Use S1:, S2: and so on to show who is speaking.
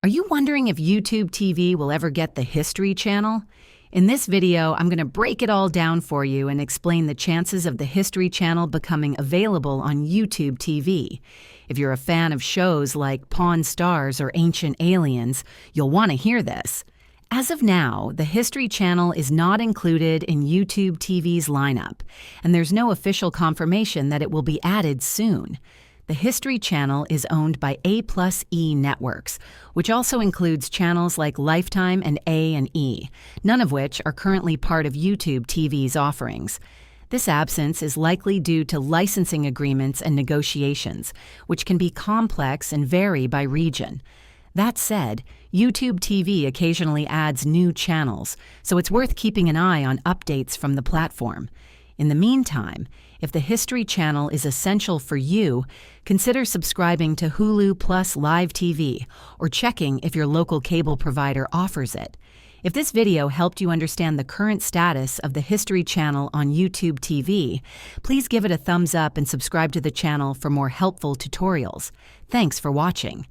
S1: Are you wondering if YouTube TV will ever get the History Channel? In this video, I'm going to break it all down for you and explain the chances of the History Channel becoming available on YouTube TV. If you're a fan of shows like Pawn Stars or Ancient Aliens, you'll want to hear this. As of now, the History Channel is not included in YouTube TV's lineup, and there's no official confirmation that it will be added soon. The History Channel is owned by A+E Networks, which also includes channels like Lifetime and A&E, none of which are currently part of YouTube TV's offerings. This absence is likely due to licensing agreements and negotiations, which can be complex and vary by region. That said, YouTube TV occasionally adds new channels, so it's worth keeping an eye on updates from the platform. In the meantime, if the History Channel is essential for you, consider subscribing to Hulu Plus Live TV or checking if your local cable provider offers it. If this video helped you understand the current status of the History Channel on YouTube TV, please give it a thumbs up and subscribe to the channel for more helpful tutorials. Thanks for watching.